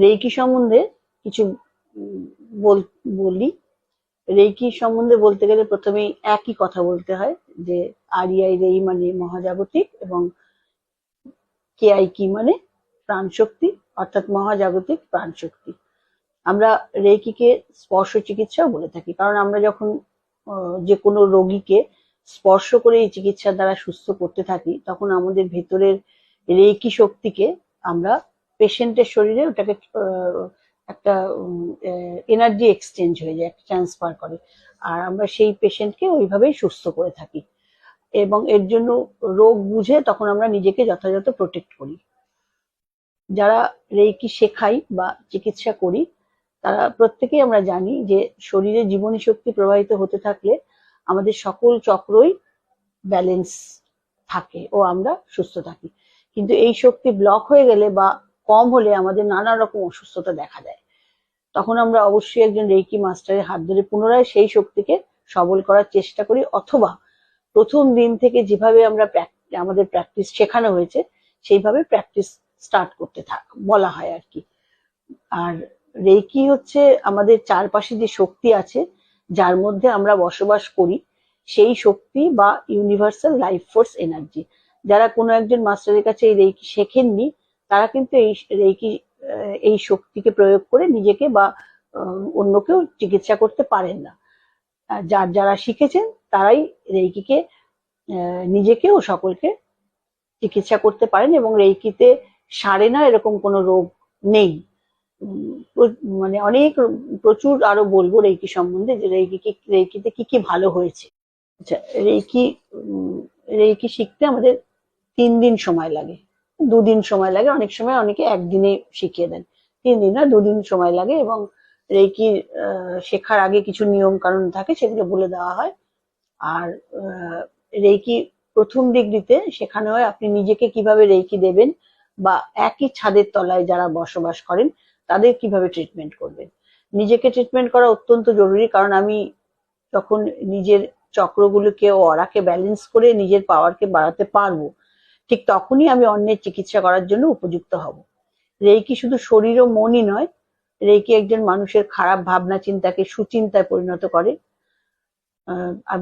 Reiki সম্বন্ধে কিছু বলি। রেইকি সম্বন্ধে বলতে গেলে প্রথমেই একই কথা বলতে হয় যে আরিয়াই রেই মানে মহাজাগতিক এবং কেআই কি মানে প্রাণশক্তি, অর্থাৎ মহাজাগতিক প্রাণশক্তি। আমরা রেইকিকে স্পর্শ চিকিৎসাও বলে থাকি, কারণ আমরা যখন যে কোনো রোগীকে স্পর্শ করে এই চিকিৎসার দ্বারা সুস্থ করতে থাকি, তখন আমাদের ভেতরের রেইকি শক্তিকে আমরা পেশেন্টের শরীরে ওটাকে একটা এনার্জি এক্সচেঞ্জ হয়ে যায়, ট্রান্সফার করে, আর আমরা সেই পেশেন্টকে ওইভাবেই সুস্থ করে থাকি। এবং এর জন্য রোগ বুঝে তখন আমরা নিজেকে যথাযথ প্রোটেক্ট করি। যারা রেইকি শেখাই বা চিকিৎসা করি, তারা প্রত্যেকেই আমরা জানি যে শরীরে জীবনী শক্তি প্রবাহিত হতে থাকলে আমাদের সকল চক্রই ব্যালেন্স থাকে ও আমরা সুস্থ থাকি। কিন্তু এই শক্তি ব্লক হয়ে গেলে বা কম হলে আমাদের নানা রকম অসুস্থতা দেখা দেয়। তখন আমরা অবশ্যই একজন রেইকি মাস্টারের হাত ধরে পুনরায় সেই শক্তিকে সবল করার চেষ্টা করি, অথবা প্রথম দিন থেকে যেভাবে আমরা আমাদের প্র্যাকটিস শেখানো হয়েছে সেইভাবে প্র্যাকটিস স্টার্ট করতে বলা হয় আর কি। আর রেইকি হচ্ছে আমাদের চারপাশে যে শক্তি আছে যার মধ্যে আমরা বসবাস করি, সেই শক্তি বা ইউনিভার্সাল লাইফ ফোর্স এনার্জি। যারা কোনো একজন মাস্টারের কাছে এই রেইকি শেখেননি, তারা কিন্তু এই রেইকি এই শক্তিকে প্রয়োগ করে নিজেকে বা অন্যকেও চিকিৎসা করতে পারেন না। যারা শিখেছেন তারাই রেইকিকে নিজেকে ও সকলকে চিকিৎসা করতে পারেন, এবং রেইকিতে সারে না এরকম কোনো রোগ নেই। মানে অনেক প্রচুর আরো বলবো রেইকি সম্বন্ধে, যে রেইকিতে কি কি ভালো হয়েছে। আচ্ছা, রেইকি শিখতে আমাদের 3 দিন সময় লাগে, 2 দিন সময় লাগে, অনেক সময় অনেকে একদিনে শিখিয়ে দেন। 3 দিন না, 2 দিন সময় লাগে। এবং রেইকি শেখার আগে কিছু নিয়ম কানুন থাকে, সেগুলো বলে দেওয়া হয়। আর রেইকি প্রথম ডিগ্রিতে শেখানো হয় আপনি নিজেকে কিভাবে রেইকি দেবেন, বা একই ছাদের তলায় যারা বসবাস করেন তাদের কিভাবে ট্রিটমেন্ট করবেন। নিজেকে ট্রিটমেন্ট করা অত্যন্ত জরুরি, কারণ আমি যখন নিজের চক্রগুলোকে ও অরাকে ব্যালেন্স করে নিজের পাওয়ারকে বাড়াতে পারবো, ঠিক তখনই আমি অন্যের চিকিৎসা করার জন্য উপযুক্ত হব। রেইকি শুধু শরীর ও মনই নয়, রেইকি একজন মানুষের খারাপ ভাবনা চিন্তাকে সুচিন্তায় পরিণত করে। আর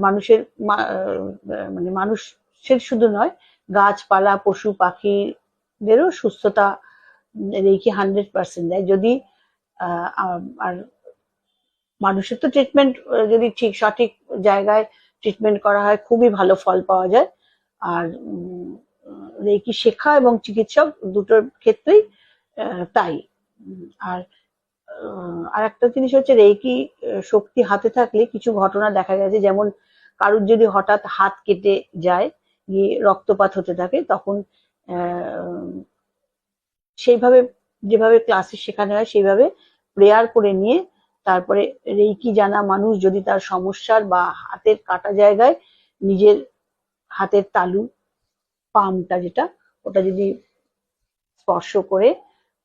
মানে মানুষের শুধু নয়, গাছপালা পশু পাখিদেরও সুস্থতা রেইকি 100% দেয়। যদি আর মানুষের তো ট্রিটমেন্ট যদি ঠিক সঠিক জায়গায় ট্রিটমেন্ট করা হয়, খুবই ভালো ফল পাওয়া যায়। আর রেইকি শেখা এবং চিকিৎসক দুটোর ক্ষেত্রেই তাই। আর একটা জিনিস হচ্ছে, রেইকি শক্তি হাতে থাকলে কিছু ঘটনা দেখা গেছে, যেমন কারুর যদি হঠাৎ হাত কেটে যায়, গিয়ে রক্তপাত হতে থাকে, তখন সেইভাবে যেভাবে ক্লাসে শেখানো হয় সেইভাবে প্রেয়ার করে নিয়ে তারপরে রেইকি জানা মানুষ যদি তার সমস্যার বা হাতের কাটা জায়গায় নিজের হাতের তালু, পামটা যেটা, ওটা যদি স্পর্শ করে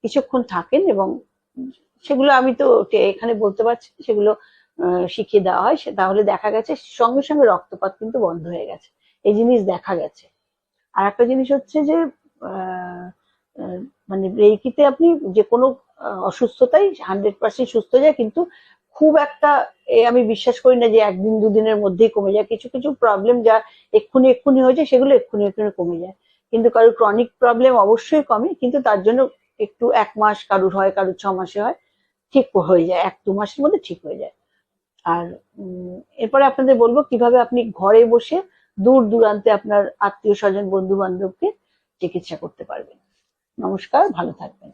কিছুক্ষণ থাকেন, এবং সেগুলো আমি তো এখানে বলতে পারছি, সেগুলো শিখিয়ে দেওয়া হয়, তাহলে দেখা গেছে সঙ্গে সঙ্গে রক্তপাত কিন্তু বন্ধ হয়ে গেছে। এই জিনিস দেখা গেছে। আর একটা জিনিস হচ্ছে যে মানে রেইকিতে আপনি যে কোনো অসুস্থতাই 100% সুস্থ যায়, কিন্তু খুব একটা আমি বিশ্বাস করি না যে একদিন দুদিনের মধ্যেই কমে যায়। কিছু কিছু প্রবলেম যা এক্ষুনি হয়ে যায়, সেগুলো এক্ষুনি কমে যায়। কিন্তু কারোর ক্রনিক প্রবলেম অবশ্যই কমে, কিন্তু তার জন্য একটু 1 মাস কারুর হয়, কারুর 6 মাসে হয়, ঠিক হয়ে যায়, 1-2 মাসের মধ্যে ঠিক হয়ে যায়। আর এরপরে আপনাদের বলবো কিভাবে আপনি ঘরে বসে দূর দূরান্তে আপনার আত্মীয় স্বজন বন্ধু বান্ধবকে চিকিৎসা করতে পারবেন। নমস্কার, ভালো থাকবেন।